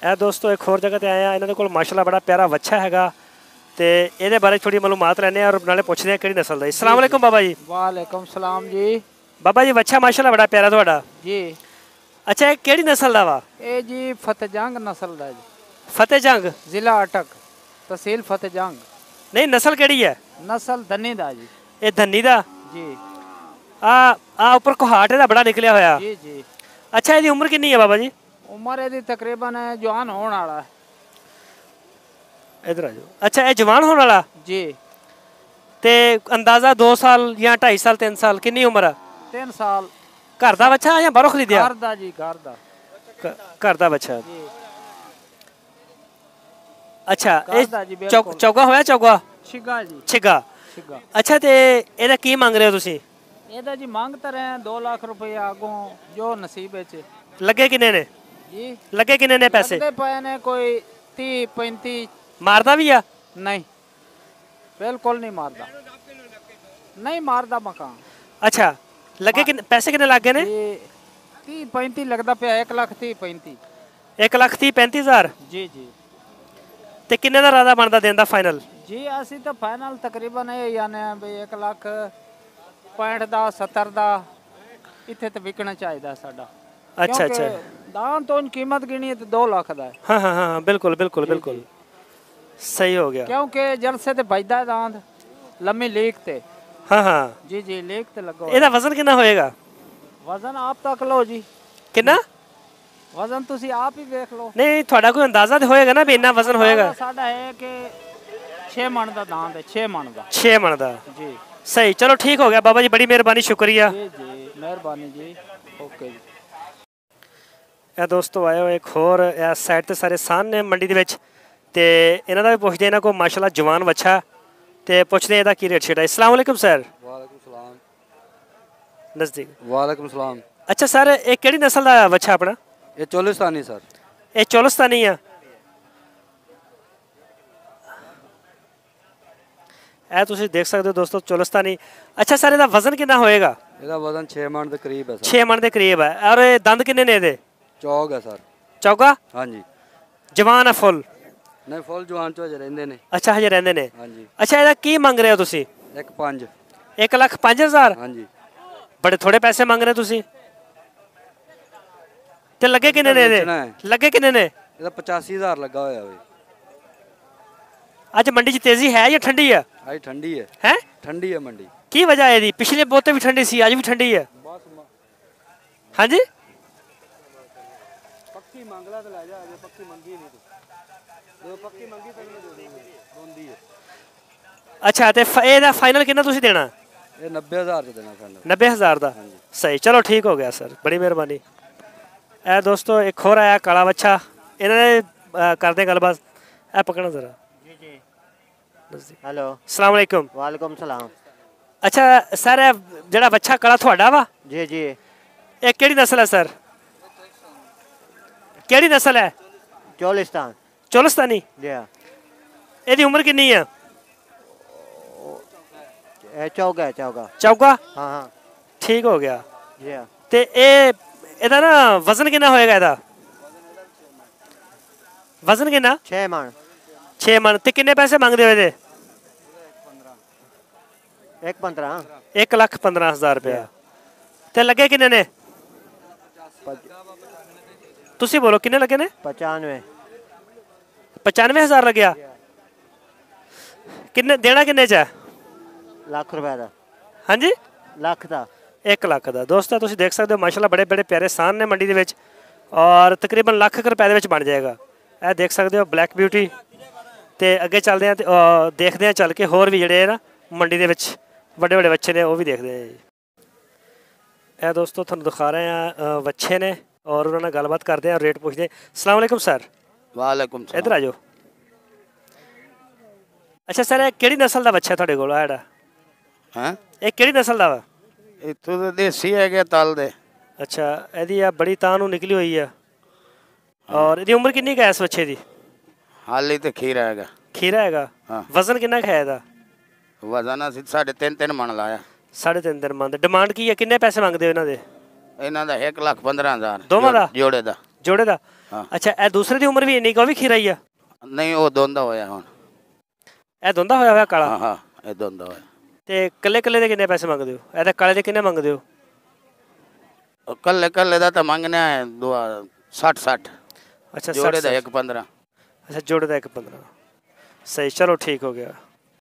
ਇਹ ਦੋਸਤੋ ਇੱਕ ਹੋਰ ਜਗ੍ਹਾ ਤੇ ਆਏ ਆ, ਇਹਨਾਂ ਦੇ ਕੋਲ ਮਾਸ਼ਾਅੱਲਾ ਬੜਾ ਪਿਆਰਾ ਵੱਛਾ ਹੈਗਾ ਤੇ ਇਹਦੇ ਬਾਰੇ ਥੋੜੀ ਮਾਲੂਮਾਤ ਲੈਣੇ ਆ ਔਰ ਨਾਲੇ ਪੁੱਛਦੇ ਆ ਕਿਹੜੀ ਨਸਲ ਦਾ। अस्सलाम वालेकुम बाबा जी। वालेकुम सलाम जी। बाबा जी ਵੱਛਾ ਮਾਸ਼ਾਅੱਲਾ ਬੜਾ ਪਿਆਰਾ ਤੁਹਾਡਾ जी। ਅੱਛਾ ਇਹ ਕਿਹੜੀ ਨਸਲ ਦਾ ਵਾ? ਇਹ ਜੀ ਫਤਿਹਜੰਗ ਨਸਲ ਦਾ ਜੀ। ਫਤਿਹਜੰਗ ਜ਼ਿਲ੍ਹਾ ਅਟਕ, ਤਹਿਸੀਲ ਫਤਿਹਜੰਗ। ਨਹੀਂ ਨਸਲ ਕਿਹੜੀ ਹੈ? ਨਸਲ ਧੰਨੀ ਦਾ ਜੀ। ਇਹ ਧੰਨੀ ਦਾ जी। ਆ ਉੱਪਰ ਕੋਹਾਟ ਇਹਦਾ ਬੜਾ ਨਿਕਲਿਆ ਹੋਇਆ। जी जी। ਅੱਛਾ ਇਹਦੀ ਉਮਰ ਕਿੰਨੀ ਹੈ ਬਾਬਾ ਜੀ? ਉਮਰ ਇਹਦੀ ਤਕਰੀਬਨ ਜਵਾਨ ਹੋਣ ਵਾਲਾ। इधर आ जाओ। अच्छा ये जवान होने वाला जी। ते अंदाजा 2 साल या 2.5 साल 3 साल कितनी उम्र है? 3 साल। घर दा बच्चा या बाहरों खरीदिया? घर दा जी, घर दा। घर दा बच्चा जी। अच्छा घर दा जी, बिल्कुल। चौगा होया चौगा? छिगा जी। छिगा। छिगा। अच्छा ते एदा की मांग रहे हो तुसी? ਇਹਦਾ ਜੀ ਮੰਗ ਤਾਂ ਰਹੇ 2 ਲੱਖ ਰੁਪਏ ਆਗੋਂ ਜੋ ਨਸੀਬ ਵਿੱਚ। लगे किन्ने ने? जी। लगे किन्ने ने पैसे? लगदे पए ने कोई 30 35। मारदा भी आ? नहीं बिल्कुल नहीं मारदा, नहीं मारदा मकान। अच्छा लगे कि पैसे किन्ने लग गए ने? 30 35 लगदा पे 1 लाख 30 35। 1 लाख 30 35 हज़ार। जी जी। ते किन्ने दा रादा बनदा देन दा फाइनल? जी ਅਸੀਂ ਤਾਂ ਫਾਈਨਲ ਤਕਰੀਬਨ ਇਹ ਜਾਣੇ ਆ ਵੀ 1 ਲੱਖ 65 ਦਾ 70 ਦਾ ਇੱਥੇ ਤੇ ਵਿਕਣਾ ਚਾਹੀਦਾ ਸਾਡਾ। अच्छा अच्छा ਦਾਨ ਤੋਂ ਕੀਮਤ ਗਿਣੀ ਤੇ 2 ਲੱਖ ਦਾ। हाँ हाँ हाँ बिल्कुल बिल्कुल बिल्कुल सही हो गया क्योंकि जलसे ते बजदा दांद लम्मी लीक ते। हाँ हाँ जी जी लीक ते लगो। ਇਹਦਾ ਵਜ਼ਨ ਕਿੰਨਾ ਹੋਏਗਾ? वजन आप तक लो जी। ਕਿੰਨਾ? वजन ਤੁਸੀਂ ਆਪ ਹੀ ਵੇਖ ਲਓ। ਨਹੀਂ ਤੁਹਾਡਾ ਕੋਈ ਅੰਦਾਜ਼ਾ ਤੇ ਹੋਏਗਾ ਨਾ ਵੀ ਇੰਨਾ ਵਜ਼ਨ ਹੋਏਗਾ? ਸਾਡਾ ਹੈ ਕਿ 6 ਮਣ ਦਾ ਦਾਂਦ ਹੈ, 6 ਮਣ ਦਾ। 6 ਮਣ ਦਾ ਜੀ। ਸਹੀ ਚਲੋ ਠੀਕ ਹੋ ਗਿਆ ਬਾਬਾ ਜੀ, ਬੜੀ ਮਿਹਰਬਾਨੀ, ਸ਼ੁਕਰੀਆ। ਜੀ ਜੀ ਮਿਹਰਬਾਨੀ ਜੀ। ਓਕੇ ਜੀ। ਇਹ ਦੋਸਤੋ ਆਏ ਹੋ ਇੱਕ ਹੋਰ ਇਸ ਸਾਈਡ ਤੇ ਸਾਰੇ ਸਾਨ ਨੇ ਮੰਡੀ ਦੇ ਵਿੱਚ ਤੇ ਇਹਨਾਂ ਦਾ ਵੀ ਪੁੱਛਦੇ ਇਹਨਾਂ ਕੋਲ ਮਾਸ਼ਾਅੱਲਾ ਜਵਾਨ ਵੱਛਾ ਤੇ ਪੁੱਛਦੇ ਇਹਦਾ ਕੀ ਰੇਟ ਛੇੜਾ। अस्सलाम वालेकुम सर। वालेकुम सलाम। नज़दीक। वालेकुम सलाम। अच्छा सर ਇਹ ਕਿਹੜੀ ਨਸਲ ਦਾ ਵੱਛਾ ਆਪਣਾ? ये चोलिस्तानी सर। ਇਹ ਚੋਲਿਸਤਾਨੀ ਆ? ਇਹ ਤੁਸੀਂ ਦੇਖ ਸਕਦੇ ਹੋ ਦੋਸਤੋ ਚੋਲਿਸਤਾਨੀ। ਅੱਛਾ ਸਰ ਇਹਦਾ ਵਜ਼ਨ ਕਿੰਨਾ ਹੋਏਗਾ? ਇਹਦਾ ਵਜ਼ਨ 6 ਮਣ ਦੇ ਕਰੀਬ ਹੈ ਸਰ। 6 ਮਣ ਦੇ ਕਰੀਬ ਹੈ। ਔਰ ਇਹ ਦੰਦ ਕਿੰਨੇ ਨੇ ਇਹਦੇ? ਚੌਗ ਹੈ ਸਰ। ਚੌਗਾ? ਹਾਂਜੀ। ਜਵਾਨ ਹੈ ਫੁੱਲ? ਨਹੀਂ ਫੁੱਲ ਜਵਾਨ ਚ ਹਜੇ ਰਹਿੰਦੇ ਨੇ। ਅੱਛਾ ਹਜੇ ਰਹਿੰਦੇ ਨੇ। ਹਾਂਜੀ। ਅੱਛਾ ਇਹਦਾ ਕੀ ਮੰਗ ਰਹੇ ਹੋ ਤੁਸੀਂ? 1.5। 1 ਲੱਖ 5 ਹਜ਼ਾਰ? ਹਾਂਜੀ। ਬੜੇ ਥੋੜੇ ਪੈਸੇ ਮੰਗ ਰਹੇ ਤੁਸੀਂ ਤੇ ਲੱਗੇ ਕਿੰਨੇ ਨੇ ਇਹਦੇ? ਲੱਗੇ ਕਿੰਨੇ ਨੇ? ਇਹਦਾ 85000 ਲੱਗਾ ਹੋਇਆ ਵੇ। ਅੱਜ ਮੰਡੀ 'ਚ ਤੇਜ਼ੀ ਹੈ ਜਾਂ ਠੰਡੀ ਹੈ? ਅੱਜ ਠੰਡੀ ਹੈ। ਹੈ ਠੰਡੀ ਹੈ ਮੰਡੀ। ਕੀ ਵਜ੍ਹਾ ਹੈ ਇਹਦੀ? ਪਿਛਲੇ ਬਹੁਤੇ ਵੀ ਠੰਡੀ ਸੀ, ਅੱਜ ਵੀ ਠੰਡੀ ਹੈ। ਹਾਂਜੀ ਪੱਕੀ ਮੰਗ ਲਾ ਤੇ ਲੈ ਜਾ, ਜੇ ਪੱਕੀ ਮੰਗੀ ਨਹੀਂ ਤੂੰ। ਜੇ ਪੱਕੀ ਮੰਗੀ ਤਾਂ ਨਹੀਂ ਦੇ ਦੋਂਦੀ ਹੈ। ਅੱਛਾ ਤੇ ਇਹਦਾ ਫਾਈਨਲ ਕਿੰਨਾ ਤੁਸੀਂ ਦੇਣਾ? ਇਹ 90000 ਚ ਦੇਣਾ ਫਾਈਨਲ। 90000 ਦਾ? ਸਹੀ ਚਲੋ ਠੀਕ ਹੋ ਗਿਆ ਸਰ, ਬੜੀ ਮਿਹਰਬਾਨੀ। ਇਹ ਦੋਸਤੋ ਇੱਕ ਹੋਰ ਆਇਆ ਕਾਲਾ ਵੱਛਾ, ਇਹਨਾਂ ਨੇ ਕਰਦੇ ਗੱਲਬਾਤ। ਇਹ ਪਕੜਨਾ ਜ਼ਰਾ। हेलो अस्सलाम वालेकुम। वालेकुम सलाम। अच्छा सर ਜਿਹੜਾ ਵੱਛਾ ਕਾਲਾ ਤੁਹਾਡਾ ਵਾ? जी जी। ਇਹ ਕਿਹੜੀ ਨਸਲ ਹੈ ਸਰ? ਕਿਹੜੀ ਨਸਲ ਹੈ? चोलिस्तान। ਚੋਲਿਸਤਾਨੀ? जी हाँ। ਇਹਦੀ ਉਮਰ ਕਿੰਨੀ ਹੈ? चौगा है चौगा। ਚੌਗਾ? हाँ हाँ। ਠੀਕ ਹੋ ਗਿਆ। जी हाँ। ਤੇ ਇਹਦਾ ਨਾ ਵਜ਼ਨ ਕਿੰਨਾ ਹੋਏਗਾ ਇਹਦਾ? ਵਜ਼ਨ ਕਿੰਨਾ? 6 मण। 6 ਮਣ। ਤੇ ਕਿੰਨੇ ਪੈਸੇ ਮੰਗਦੇ ਹੋ ਇਹਦੇ? 1.15। 1 ਲੱਖ 15 ਹਜ਼ਾਰ ਰੁਪਇਆ। ਤੇ ਲੱਗੇ ਕਿੰਨੇ ਨੇ? ਤੁਸੀਂ ਬੋਲੋ ਕਿੰਨੇ ਲੱਗੇ ਨੇ? 95। 95000 ਲੱਗਿਆ। ਕਿੰਨੇ ਦੇਣਾ ਕਿੰਨੇ ਚ ਹੈ? ਲੱਖ ਰੁਪਏ ਦਾ। ਹਾਂਜੀ ਲੱਖ ਦਾ। 1 ਲੱਖ ਦਾ। ਦੋਸਤੋ ਤੁਸੀਂ ਦੇਖ ਸਕਦੇ ਹੋ ਮਾਸ਼ਾਅੱਲਾ ਬੜੇ ਬੜੇ ਪਿਆਰੇ ਸਾਨ ਨੇ ਮੰਡੀ ਦੇ ਵਿੱਚ ਔਰ ਤਕਰੀਬਨ ਲੱਖ ਰੁਪਏ ਦੇ ਵਿੱਚ ਬਣ ਜਾਏਗਾ। ਇਹ ਦੇਖ ਸਕਦੇ ਹੋ ਬਲੈਕ ਬਿਊਟੀ। ਤੇ ਅੱਗੇ ਚੱਲਦੇ ਆ ਤੇ ਦੇਖਦੇ ਆ ਚੱਲ ਕੇ ਹੋਰ ਵੀ ਜਿਹੜੇ ਨਾ ਮੰਡੀ ਦੇ ਵਿੱਚ ਵੱਡੇ ਵੱਡੇ ਵੱਛੇ ਨੇ ਉਹ ਵੀ ਦੇਖਦੇ ਆ ਜੀ। ਇਹ ਦੋਸਤੋ ਤੁਹਾਨੂੰ ਦਿਖਾ ਰਹੇ ਆ ਵੱਛੇ ਨੇ ਔਰ ਉਹਨਾਂ ਨਾਲ ਗੱਲਬਾਤ ਕਰਦੇ ਆ, ਰੇਟ ਪੁੱਛਦੇ। अस्सलाम वालेकुम सर। वालेकुम सलाम। ਇੱਧਰ ਆ ਜਾਓ। ਅੱਛਾ ਸਰ ਇਹ ਕਿਹੜੀ ਨਸਲ ਦਾ ਵੱਛਾ ਤੁਹਾਡੇ ਕੋਲ ਆ ਜਿਹੜਾ? ਹਾਂ ਇਹ ਕਿਹੜੀ ਨਸਲ ਦਾ ਵਾ? ਇੱਥੋਂ ਦੇ ਦੇਸੀ ਹੈਗੇ ਤਲ ਦੇ। ਅੱਛਾ ਇਹਦੀ ਆ ਬੜੀ ਤਾਂ ਨੂੰ ਨਿਕਲੀ ਹੋਈ ਆ ਔਰ ਇਹਦੀ ਉਮਰ ਕਿੰਨੀ ਕੁ ਹੈ ਇਸ ਵੱਛੇ ਦੀ? ਹਾਲੀ ਤੇ ਖੀਰਾ ਹੈਗਾ। ਖੀਰਾ ਹੈਗਾ? ਹਾਂ। ਵਜ਼ਨ ਕਿੰਨਾ ਕੁ ਹੈ ਇਹਦਾ? ਵਜ਼ਨ ਅਸੀਂ 3.5 ਮਣ ਲਾਇਆ। 3.5 ਮਣ। ਡਿਮਾਂਡ ਕੀ ਹੈ? ਕਿੰਨੇ ਪੈਸੇ ਮੰਗਦੇ ਹੋ ਇਹਨਾਂ ਦੇ? ਇਹਨਾਂ ਦਾ 1 ਲੱਖ 15 ਹਜ਼ਾਰ ਦੋਵਾਂ ਦਾ? ਜੋੜੇ ਦਾ। ਜੋੜੇ ਦਾ ਹਾਂ। ਅੱਛਾ, ਇਹ ਦੂਸਰੇ ਦੀ ਉਮਰ ਵੀ ਇੰਨੀ ਕੁ, ਉਹ ਵੀ ਖੀਰਾ ਹੀ ਆ? ਨਹੀਂ ਉਹ ਦੋਂਦਾ ਹੋਇਆ ਹੁਣ। ਇਹ ਦੋਂਦਾ ਹੋਇਆ ਹੋਇਆ ਕਾਲਾ? ਹਾਂ ਹਾਂ ਇਹ ਦੋਂਦਾ ਹੋਇਆ। ਤੇ ਕੱਲੇ ਕੱਲੇ ਦੇ ਕਿੰਨੇ ਪੈਸੇ ਮੰਗਦੇ ਹੋ? ਇਹਦੇ ਕਾਲੇ ਦੇ ਕਿੰਨੇ ਮੰਗਦੇ ਹੋ? ਕੱਲੇ ਕੱਲੇ ਦਾ ਤਾਂ ਮੰਗਣਾ ਹੈ 60-60। ਅੱਛਾ, ਜੋੜੇ ਦਾ 60। 1-15। ਅੱਛਾ, ਜੋੜੇ ਦਾ 1-15। ਸਹੀ, ਚਲੋ ਠੀਕ ਹੋ ਗਿਆ।